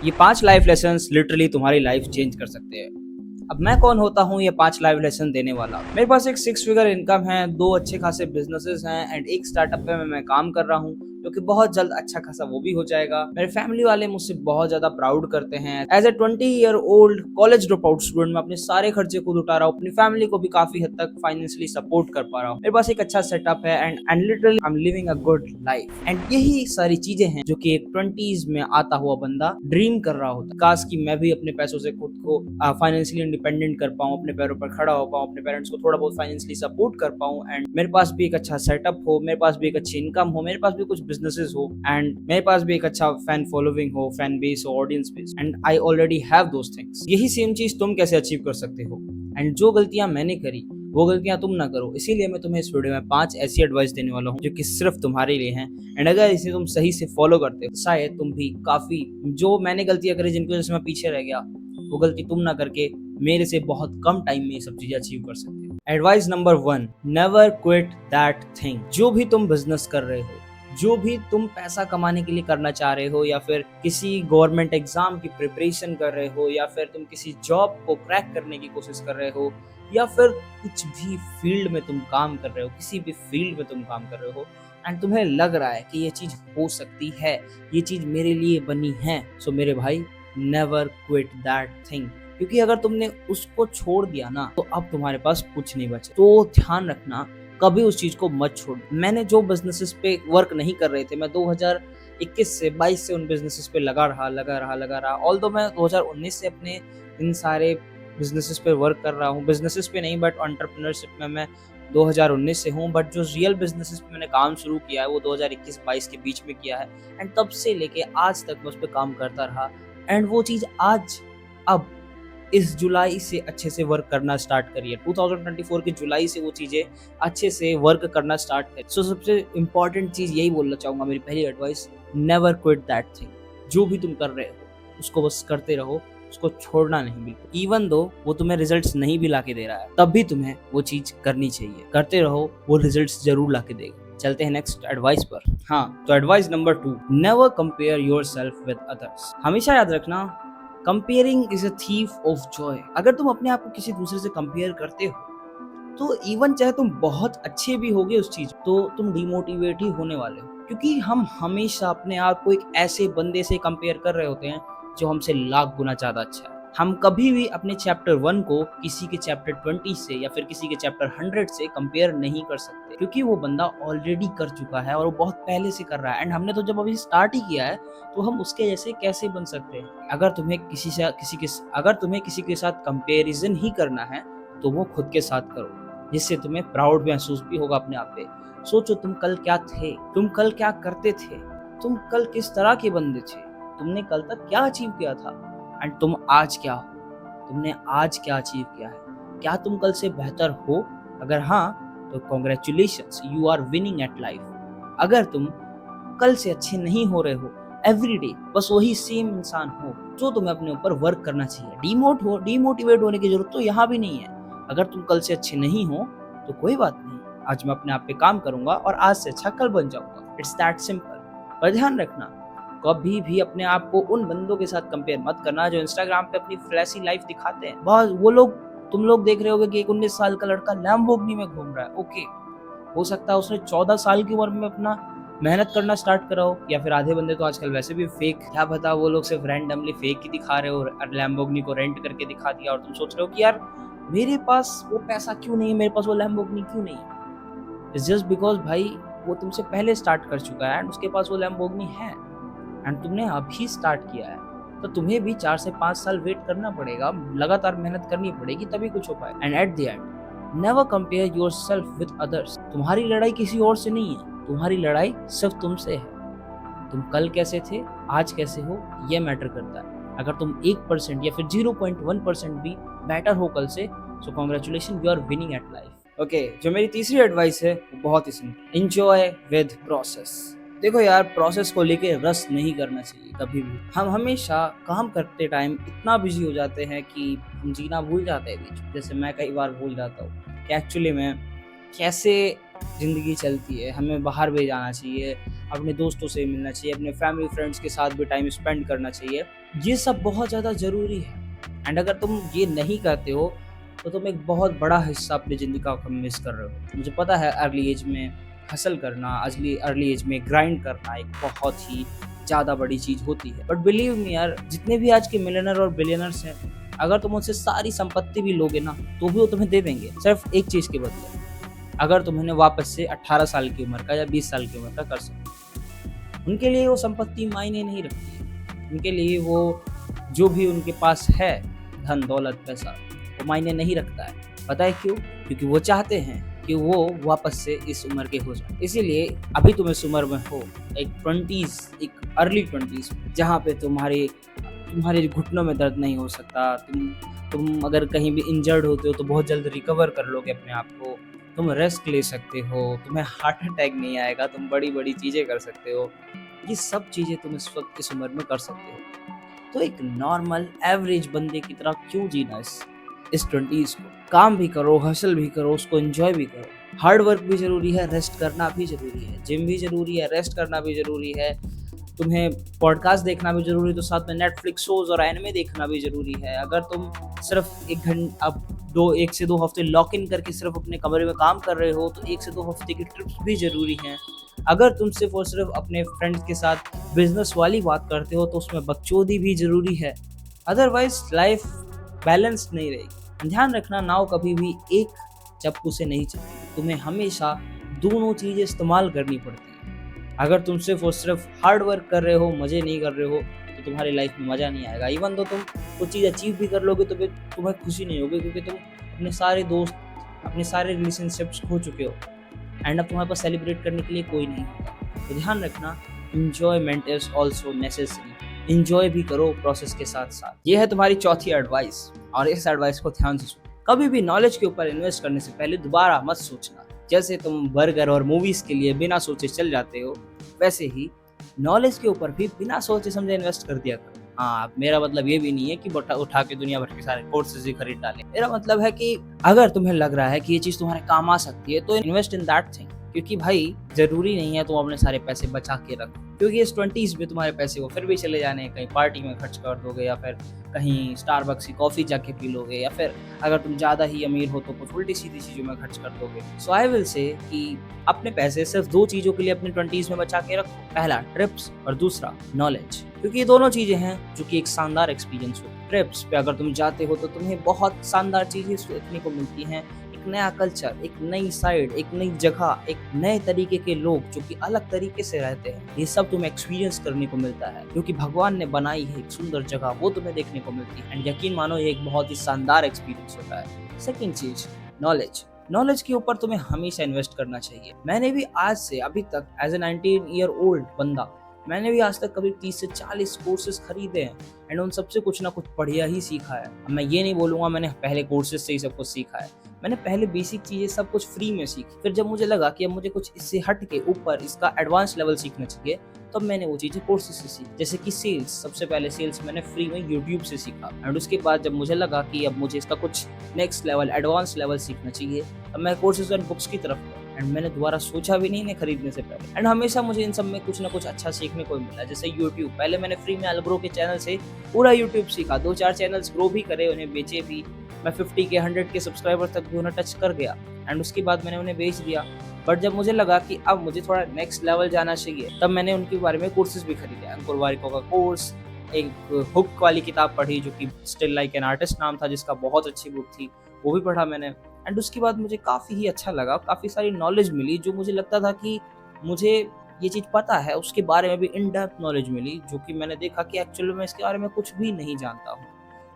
ये 5 life lessons literally तुम्हारी life change कर सकते हैं। अब मैं कौन होता हूँ ये 5 लाइफ लेसन देने वाला? मेरे पास एक 6 फिगर इनकम है, 2 अच्छे खासे बिजनेसेस हैं एंड एक स्टार्टअप पे मैं काम कर रहा हूँ जो कि बहुत जल्द अच्छा खासा वो भी हो जाएगा। मेरे फैमिली वाले मुझसे बहुत ज्यादा प्राउड करते हैं। As a 20-year-old college drop out student मैं अपने सारे खर्चे खुद उठा रहा हूँ, अपनी फैमिली को भी काफी हद तक फाइनेंशियली सपोर्ट कर पा रहा हूँ। मेरे पास एक अच्छा सेटअप है and literally I am living a good life. And यही सारी चीजें हैं जो कि एक 20s में आता हुआ बंदा ड्रीम कर रहा होता। काश कि मैं भी अपने पैसों से खुद को फाइनेंशियली इंडिपेंडेंट कर पाऊँ, अपने पैरों पर खड़ा हो पाऊँ, अपने पेरेंट्स को थोड़ा बहुत फाइनेंशियली सपोर्ट कर पाऊँ एंड मेरे पास भी एक अच्छा सेटअप हो, मेरे पास भी एक अच्छी इनकम हो, मेरे पास भी कुछ बिजनेसेस हो एंड मेरे पास भी एक अच्छा फैन फॉलोइंग हो, फैन बेस हो, audience base and I already have those things. यही सेम चीज तुम कैसे अचीव कर सकते हो एंड जो गलतियां मैंने करी वो गलतियां तुम ना करो। इसीलिए मैं तुम्हें इस वीडियो में 5 ऐसी एडवाइस देने वाला हूँ जो कि सिर्फ तुम्हारे लिए हैं एंड अगर इसे तुम सही से फॉलो करते हो तो शायद तुम भी काफी जो मैंने गलतियां करी जिनकी वजह से मैं पीछे रह गया वो गलती तुम ना करके मेरे से बहुत कम टाइम में ये सब चीजें अचीव कर सकते हो। Advice number 1, never quit that thing. जो भी तुम बिजनेस कर रहे हो, जो भी तुम पैसा कमाने के लिए करना चाह रहे हो या फिर किसी गवर्नमेंट एग्जाम की प्रिपरेशन कर रहे हो या फिर तुम किसी जॉब को क्रैक करने की कोशिश कर रहे हो या फिर कुछ भी फील्ड में तुम काम कर रहे हो, किसी भी फील्ड में तुम काम कर रहे हो एंड तुम्हें लग रहा है कि ये चीज हो सकती है, ये चीज मेरे लिए बनी है, सो मेरे भाई नेवर क्विट दैट थिंग। क्योंकि अगर तुमने उसको छोड़ दिया ना तो अब तुम्हारे पास कुछ नहीं बचा। तो ध्यान रखना कभी उस चीज को मत छोड़। मैंने जो बिजनेसेस पे वर्क नहीं कर रहे थे मैं 2021 से 22 से उन बिजनेसेस पे लगा रहा। ऑल्दो मैं 2019 से अपने इन सारे बिजनेसेस पे वर्क कर रहा हूँ, बिजनेसेस पे नहीं बट एंटरप्रेन्योरशिप में मैं 2019 से हूँ, बट जो रियल बिजनेसेस पे मैंने काम शुरू किया है वो 2021-22 के बीच में किया है एंड तब से लेके आज तक मैं उस पर काम करता रहा एंड वो चीज आज अब इस जुलाई से अच्छे से वर्क करना स्टार्ट करिए। 2024 की जुलाई से वो चीजें अच्छे से वर्क करना स्टार्ट करिए। सो सबसे इम्पोर्टेंट चीज यही बोलना चाहूंगा, मेरी पहली advice, never quit that thing. जो भी तुम कर रहे हो उसको बस करते रहो, उसको छोड़ना नहीं बिल्कुल। इवन दो वो तुम्हें रिजल्ट्स नहीं भी लाके दे रहा है तब भी तुम्हें वो चीज करनी चाहिए। करते रहो, वो रिजल्ट्स जरूर लाके देगा। चलते हैं नेक्स्ट एडवाइस पर। हाँ, तो advice number 2, never compare yourself with others. हमेशा याद रखना, comparing is a thief of Joy. अगर तुम अपने आप को किसी दूसरे से कंपेयर करते हो तो इवन चाहे तुम बहुत अच्छे भी होगे उस चीज तो तुम डिमोटिवेट ही होने वाले हो। क्योंकि हम हमेशा अपने आप को एक ऐसे बंदे से कंपेयर कर रहे होते हैं जो हमसे लाख गुना ज्यादा अच्छा है। हम कभी भी अपने चैप्टर 1 को किसी के चैप्टर 20 से या फिर किसी के चैप्टर 100 से कंपेयर नहीं कर सकते, क्योंकि वो बंदा ऑलरेडी कर चुका है और वो बहुत पहले से कर रहा है एंड हमने तो जब अभी स्टार्ट ही किया है तो हम उसके जैसे कैसे बन सकते हैं। अगर तुम्हें किसी के साथ कंपेरिजन ही करना है तो वो खुद के साथ करो, जिससे तुम्हें प्राउड महसूस भी होगा अपने आप पे। सोचो तुम कल क्या थे, तुम कल क्या करते थे, तुम कल किस तरह के बंदे थे, तुमने कल तक क्या अचीव किया था एंड तुम आज क्या हो, तुमने आज क्या अचीव किया है। क्या तुम कल से बेहतर हो? अगर हाँ तो congratulations, you are winning at life. अगर तुम कल से अच्छे नहीं हो रहे हो, एवरीडे बस वही सेम इंसान हो, तो तुम्हें अपने ऊपर वर्क करना चाहिए। डिमोटिवेट होने की जरूरत तो यहाँ भी नहीं है। अगर तुम कल से अच्छे नहीं हो तो कोई बात नहीं, आज मैं अपने आप पे काम करूंगा और आज से अच्छा कल बन जाऊंगा। It's that simple. पर ध्यान रखना, कभी भी अपने आप को उन बंदों के साथ कंपेयर मत करना जो इंस्टाग्राम पे अपनी फ्लैशी लाइफ दिखाते हैं। बहुत वो लोग, तुम लोग देख रहे होगे कि एक 19 साल का लड़का लैम्बोर्गिनी में घूम रहा है। ओके, हो सकता है उसने 14 साल की उम्र में अपना मेहनत करना स्टार्ट करा हो, या फिर आधे बंदे तो आजकल वैसे भी फेक, क्या पता वो लोग सिर्फ रैंडमली फेक ही दिखा रहे हो, लैम्बोर्गिनी को रेंट करके दिखा दिया और तुम सोच रहे हो कि यार मेरे पास वो पैसा क्यों नहीं है, मेरे पास वो लैम्बोर्गिनी क्यों नहीं है। इट्स जस्ट बिकॉज भाई वो तुमसे पहले स्टार्ट कर चुका है एंड उसके पास वो लैम्बोर्गिनी है एंड तुमने अभी स्टार्ट किया है, तो तुम्हें भी 4 से 5 साल वेट करना पड़ेगा, लगातार मेहनत करनी पड़ेगी तभी कुछ हो पाए। And at the end never compare yourself with others. तुम्हारी लड़ाई किसी और से नहीं है, तुम्हारी लड़ाई सिर्फ तुमसे है। तुम कल कैसे थे, आज कैसे हो, ये मैटर करता है। अगर तुम 1% या फिर 0.1% भी बेटर हो कल से, so congratulation, you are winning at life. Okay, जो मेरी तीसरी एडवाइस है वो बहुत ही सिंपल, एंजॉय विद प्रोसेस। देखो यार, प्रोसेस को लेके रस नहीं करना चाहिए कभी भी। हम हमेशा काम करते टाइम इतना बिजी हो जाते हैं कि हम जीना भूल जाते हैं बीच में। जैसे मैं कई बार भूल जाता हूँ कि एक्चुअली में कैसे ज़िंदगी चलती है। हमें बाहर भी जाना चाहिए, अपने दोस्तों से मिलना चाहिए, अपने फैमिली फ्रेंड्स के साथ भी टाइम स्पेंड करना चाहिए, ये सब बहुत ज़्यादा ज़रूरी है। एंड अगर तुम ये नहीं करते हो तो तुम एक बहुत बड़ा हिस्सा अपनी ज़िंदगी का मिस कर रहे हो। मुझे पता है अर्ली एज में हसल करना, अर्ली अर्ली एज में ग्राइंड करना एक बहुत ही ज़्यादा बड़ी चीज़ होती है। बट बिलीव मी यार, जितने भी आज के मिलियनर और बिलियनर्स हैं, अगर तुम उनसे सारी संपत्ति भी लोगे ना तो भी वो तुम्हें दे देंगे, सिर्फ एक चीज़ के बदले, अगर तुम उन्हें वापस से 18 साल की उम्र का या 20 साल की उम्र का कर सको। उनके लिए वो संपत्ति मायने नहीं रखती है। उनके लिए वो जो भी उनके पास है, धन दौलत पैसा, वो मायने नहीं रखता है। पता है क्यों? क्योंकि वो चाहते हैं कि वो वापस से इस उम्र के हो जाए। इसीलिए अभी तुम इस उम्र में हो, एक 20s, एक अर्ली 20s, जहाँ पे तुम्हारे घुटनों में दर्द नहीं हो सकता। तुम अगर कहीं भी इंजर्ड होते हो तो बहुत जल्द रिकवर कर लोगे अपने आप को। तुम रेस्ट ले सकते हो, तुम्हें हार्ट अटैक नहीं आएगा, तुम बड़ी-बड़ी चीज़ें कर सकते हो। ये सब चीज़ें तुम इस वक़्त इस उम्र में कर सकते हो। तो एक नॉर्मल एवरेज बंदे की तरह क्यों जीना इस 20s को? काम भी करो, हसल भी करो, उसको एन्जॉय भी करो। हार्ड वर्क भी ज़रूरी है, रेस्ट करना भी ज़रूरी है। जिम भी ज़रूरी है, रेस्ट करना भी ज़रूरी है। तुम्हें पॉडकास्ट देखना भी ज़रूरी है, तो साथ में नेटफ्लिक्स शोज़ और एनिमे देखना भी ज़रूरी है। अगर तुम सिर्फ़ 1 से 2 हफ़्ते लॉक इन करके सिर्फ़ अपने कमरे में काम कर रहे हो, तो 1 से 2 हफ़्ते की ट्रिप्स भी ज़रूरी हैं। अगर तुम सिर्फ़ और सिर्फ़ अपने फ्रेंड्स के साथ बिज़नेस वाली बात करते हो, तो उसमें बकचोदी भी ज़रूरी है। अदरवाइज़ लाइफ़ बैलेंस्ड नहीं रहेगी। ध्यान रखना, नाव कभी भी एक चप्पू से नहीं चलती। तुम्हें हमेशा दोनों चीज़ें इस्तेमाल करनी पड़ती हैं। अगर तुम सिर्फ़ और सिर्फ़ हार्ड वर्क कर रहे हो, मज़े नहीं कर रहे हो, तो तुम्हारी लाइफ़ में मज़ा नहीं आएगा। इवन तो तुम वो चीज़ अचीव भी कर लोगे तो फिर तुम्हें खुशी नहीं होगी, क्योंकि तुम अपने सारे दोस्त, अपने सारे रिलेशनशिप्स खो चुके हो एंड अब तुम्हारे पास सेलिब्रेट करने के लिए कोई नहीं होगा। तो ध्यान रखना, enjoyment is also necessary. Enjoy भी करो प्रोसेस के साथ-साथ। ये है तुम्हारी चौथी एडवाइस, और इस एडवाइस को ध्यान से सुनो। कभी भी नॉलेज के ऊपर इन्वेस्ट करने से पहले दोबारा मत सोचना। जैसे तुम बर्गर और मूवीज़ के लिए बिना सोचे चल जाते हो, वैसे ही नॉलेज के ऊपर भी बिना सोचे समझे इन्वेस्ट कर दिया करो। हाँ, मेरा मतलब ये भी नहीं है कि बट्टा उठा के दुनिया भर के सारे कोर्सेज़ ही खरीद डालें। मेरा मतलब है कि अगर तुम्हें लग रहा है कि ये चीज़ तुम्हारे काम आ सकती है, तो इन्वेस्ट इन दैट थिंग। क्योंकि भाई ज़रूरी नहीं है तुम अपने सारे पैसे बचा के रखो, क्योंकि इस 20s में तुम्हारे पैसे वो फिर भी चले जाने हैं, कहीं पार्टी में खर्च कर दोगे, या फिर कहीं स्टारबक्स की कॉफ़ी जाके पी लोगे, या फिर अगर तुम ज़्यादा ही अमीर हो तो कुछ उल्टी-सीधी चीज़ों में खर्च कर दोगे। सो आई विल से कि अपने पैसे सिर्फ 2 चीज़ों के लिए अपने 20s में बचा के रखो। पहला ट्रिप्स और दूसरा नॉलेज, क्योंकि ये दोनों चीज़ें हैं जो कि एक शानदार एक्सपीरियंस हो। ट्रिप्स पे अगर तुम जाते हो तो तुम्हें बहुत शानदार चीज़ें सीखने को मिलती हैं। एक नया कल्चर, एक नई साइड, एक नई जगह, एक नए तरीके के लोग जो कि अलग तरीके से रहते हैं। ये सब तुम्हें एक्सपीरियंस करने को मिलता है, क्योंकि भगवान ने बनाई है एक सुंदर जगह, वो तुम्हें देखने को मिलती है। एंड यकीन मानो, ये एक बहुत ही शानदार एक्सपीरियंस होता है। सेकंड चीज़, नॉलेज। नॉलेज के ऊपर तुम्हें हमेशा इन्वेस्ट करना चाहिए। मैंने भी आज से अभी तक एज ए 19 ईयर ओल्ड बंदा, मैंने भी आज तक कभी 30 से 40 कोर्सेज खरीदे हैं एंड उन सबसे कुछ ना कुछ बढ़िया ही सीखा है। अब मैं ये नहीं बोलूँगा मैंने पहले कोर्सेज से ही सब कुछ सीखा है। मैंने पहले बेसिक चीज़ें सब कुछ फ्री में सीखी। फिर जब मुझे लगा कि अब मुझे कुछ इससे हट के ऊपर इसका एडवांस लेवल सीखना चाहिए, तब मैंने वो चीज़ें कोर्सेज से सीखी। जैसे कि सेल्स, सबसे पहले सेल्स मैंने फ्री में यूट्यूब से सीखा। एंड उसके बाद जब मुझे लगा कि अब मुझे इसका कुछ नेक्स्ट लेवल, एडवांस लेवल सीखना चाहिए, अब मैं कोर्सेज एंड बुक्स की तरफ गया। एंड मैंने दोबारा सोचा भी नहीं इन्हें खरीदने से पहले। एंड हमेशा मुझे इन सब में कुछ ना कुछ अच्छा सीखने को मिला। जैसे यूट्यूब, पहले मैंने फ्री में अलग्रो के चैनल से पूरा यूट्यूब सीखा, 2-4 चैनल्स ग्रो भी करे, उन्हें बेचे भी। मैं 50 के 100 के सब्सक्राइबर तक भी उन्हें टच कर गया एंड उसके बाद मैंने उन्हें बेच दिया। बट जब मुझे लगा कि अब मुझे थोड़ा नेक्स्ट लेवल जाना चाहिए, तब मैंने उनके बारे में कोर्सेज भी खरीदे। अंकुर वारिको का कोर्स, एक हुक वाली किताब पढ़ी जो कि स्टिल लाइक एन आर्टिस्ट नाम था, जिसका बहुत अच्छी बुक थी, वो भी पढ़ा मैंने। एंड उसके बाद मुझे काफ़ी ही अच्छा लगा, काफ़ी सारी नॉलेज मिली जो मुझे लगता था कि मुझे ये चीज़ पता है, उसके बारे में भी इन डेप्थ नॉलेज मिली, जो कि मैंने देखा कि एक्चुअली मैं इसके बारे में कुछ भी नहीं जानता हूँ।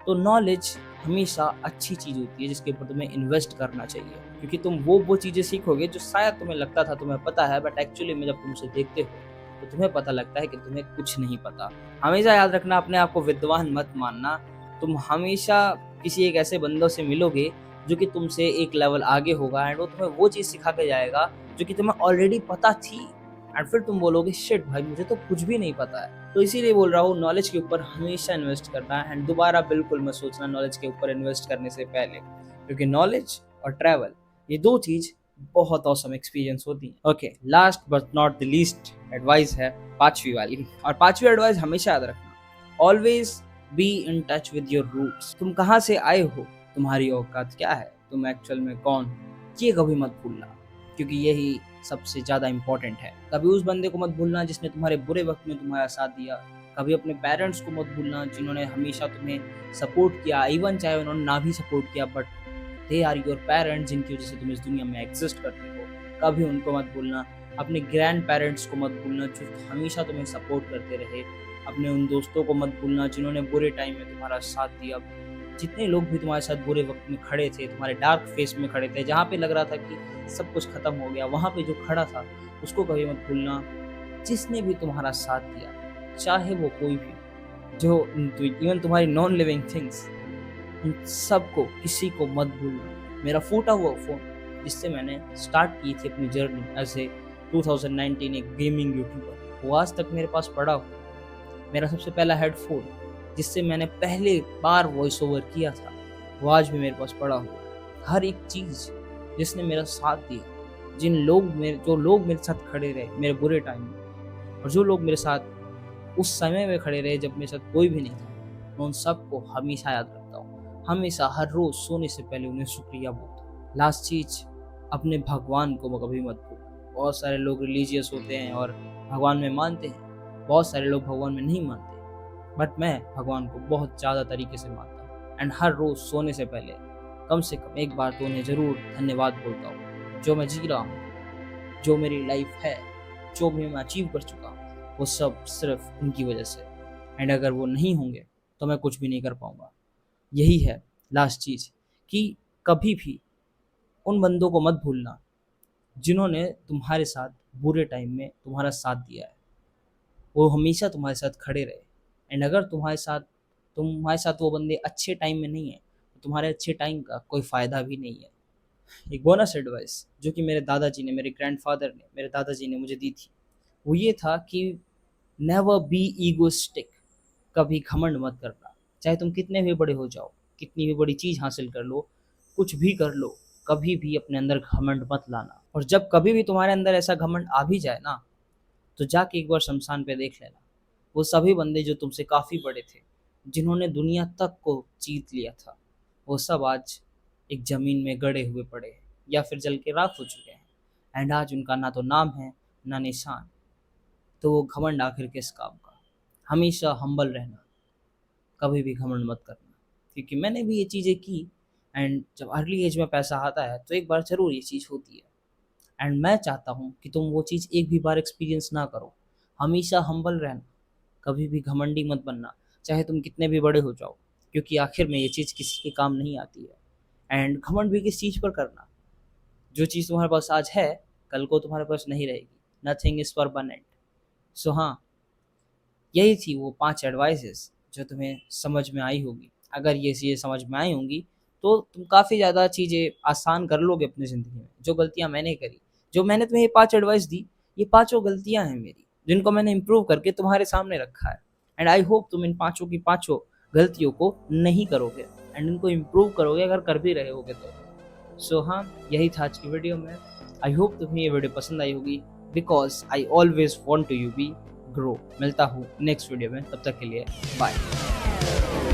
तो नॉलेज हमेशा अच्छी चीज़ होती है जिसके ऊपर तुम्हें इन्वेस्ट करना चाहिए, क्योंकि तुम वो चीज़ें सीखोगे जो शायद तुम्हें लगता था तुम्हें पता है, बट एक्चुअली में जब तुम उसे देखते हो तो तुम्हें पता लगता है कि तुम्हें कुछ नहीं पता। हमेशा याद रखना, अपने आप को विद्वान मत मानना। तुम हमेशा किसी एक ऐसे बंदों से मिलोगे जो कि तुमसे एक लेवल आगे होगा एंड वो तुम्हें वो चीज़ सिखा के जाएगा जो कि तुम्हें ऑलरेडी पता थी, एंड फिर तुम बोलोगे शिट भाई, मुझे तो कुछ भी नहीं पता है। तो इसीलिए बोल रहा हूँ, नॉलेज के ऊपर हमेशा इन्वेस्ट करना है एंड दोबारा बिल्कुल मत सोचना नॉलेज के ऊपर इन्वेस्ट करने से पहले, क्योंकि नॉलेज और ट्रैवल, ये 2 चीज़ बहुत ऑसम एक्सपीरियंस होती है। Okay, last but not the least advice है 5वीं वाली, और 5वीं एडवाइस हमेशा याद रखना, always be in touch with your roots. तुम कहाँ से आए हो, तुम्हारी औकात क्या है, तुम एक्चुअल में कौन हो, ये कभी मत भूलना, क्योंकि यही सबसे ज़्यादा इम्पोर्टेंट है। कभी उस बंदे को मत भूलना जिसने तुम्हारे बुरे वक्त में तुम्हारा साथ दिया। कभी अपने पेरेंट्स को मत भूलना जिन्होंने हमेशा तुम्हें सपोर्ट किया, इवन चाहे उन्होंने ना भी सपोर्ट किया, but they are your parents जिनकी वजह से तुम इस दुनिया में एग्जिस्ट करते हो। कभी उनको मत भूलना। अपने ग्रैंड पेरेंट्स को मत भूलना जो हमेशा तुम्हें सपोर्ट करते रहे। अपने उन दोस्तों को मत भूलना जिन्होंने बुरे टाइम में तुम्हारा साथ दिया। जितने लोग भी तुम्हारे साथ बुरे वक्त में खड़े थे, तुम्हारे डार्क फेस में खड़े थे, जहाँ पे लग रहा था कि सब कुछ खत्म हो गया, वहाँ पे जो खड़ा था उसको कभी मत भूलना। जिसने भी तुम्हारा साथ दिया, चाहे वो कोई भी, जो इवन तुम्हारी नॉन लिविंग थिंग्स, उन सबको, किसी को मत भूलना। मेरा फूटा हुआ फोन जिससे मैंने स्टार्ट की थी अपनी जर्नी एज ए 2019 एक गेमिंग यूट्यूबर, वो आज तक मेरे पास पड़ा हुआ। मेरा सबसे पहला हेडफोन जिससे मैंने पहले बार वॉइस ओवर किया था, वो आज भी मेरे पास पड़ा हुआ। हर एक चीज़ जिसने मेरा साथ दिया, जो लोग मेरे साथ खड़े रहे मेरे बुरे टाइम में, और जो लोग मेरे साथ उस समय में खड़े रहे जब मेरे साथ कोई भी नहीं था, मैं उन सबको हमेशा याद रखता हूँ। हमेशा हर रोज सोने से पहले उन्हें शुक्रिया बोलता हूँ। लास्ट चीज, अपने भगवान को कभी मत भूलो। बहुत सारे लोग रिलीजियस होते हैं और भगवान में मानते हैं, बहुत सारे लोग भगवान में नहीं मानते, बट मैं भगवान को बहुत ज़्यादा तरीके से मानता हूँ। एंड हर रोज सोने से पहले कम से कम एक बार तो उन्हें ज़रूर धन्यवाद बोलता हूँ। जो मैं जी रहा हूँ, जो मेरी लाइफ है, जो भी मैं अचीव कर चुका हूँ, वो सब सिर्फ उनकी वजह से। एंड अगर वो नहीं होंगे तो मैं कुछ भी नहीं कर पाऊँगा। यही है लास्ट चीज़, कि कभी भी उन बंदों को मत भूलना जिन्होंने तुम्हारे साथ बुरे टाइम में तुम्हारा साथ दिया है। वो हमेशा तुम्हारे साथ खड़े रहे। एंड अगर तुम्हारे साथ वो बंदे अच्छे टाइम में नहीं है, तो तुम्हारे अच्छे टाइम का कोई फ़ायदा भी नहीं है। एक बोनस एडवाइस जो कि मेरे ग्रैंडफादर ने, मेरे दादाजी ने मुझे दी थी, वो ये था कि नेवर बी ईगोइस्टिक। कभी घमंड मत करना। चाहे तुम कितने भी बड़े हो जाओ, कितनी भी बड़ी चीज़ हासिल कर लो, कुछ भी कर लो, कभी भी अपने अंदर घमंड मत लाना। और जब कभी भी तुम्हारे अंदर ऐसा घमंड आ भी जाए ना, तो जाके एक बार शमशान पे देख लेना। वो सभी बंदे जो तुमसे काफ़ी बड़े थे, जिन्होंने दुनिया तक को जीत लिया था, वो सब आज एक ज़मीन में गड़े हुए पड़े हैं या फिर जल के राख हो चुके हैं। एंड आज उनका ना तो नाम है ना निशान। तो वो घमंड आखिर किस काम का। हमेशा हम्बल रहना, कभी भी घमंड मत करना, क्योंकि मैंने भी ये चीज़ें की। एंड जब अर्ली एज में पैसा आता है तो एक बार ज़रूर ये चीज़ होती है। एंड मैं चाहता हूँ कि तुम वो चीज़ एक भी बार एक्सपीरियंस ना करो। हमेशा हम्बल रहना, कभी भी घमंडी मत बनना, चाहे तुम कितने भी बड़े हो जाओ, क्योंकि आखिर में ये चीज़ किसी के काम नहीं आती है। एंड घमंड भी किस चीज़ पर करना, जो चीज़ तुम्हारे पास आज है कल को तुम्हारे पास नहीं रहेगी। Nothing is permanent. सो हाँ, यही थी वो 5 एडवाइसेस जो तुम्हें समझ में आई होगी। अगर ये चीज़ें समझ में आई होंगी तो तुम काफ़ी ज़्यादा चीज़ें आसान कर लोगे अपनी ज़िंदगी में। जो गलतियाँ मैंने करी, जो मैंने तुम्हें ये 5 एडवाइस दी, ये पाँचों गलतियाँ हैं मेरी, जिनको मैंने इम्प्रूव करके तुम्हारे सामने रखा है। एंड आई होप तुम इन पाँचों की पाँचों गलतियों को नहीं करोगे एंड इनको इम्प्रूव करोगे, अगर कर भी रहे होगे तो। सो हाँ, यही था आज की वीडियो में। आई होप तुम्हें ये वीडियो पसंद आई होगी, because I always want to you be grow. मिलता हूँ नेक्स्ट वीडियो में, तब तक के लिए बाय।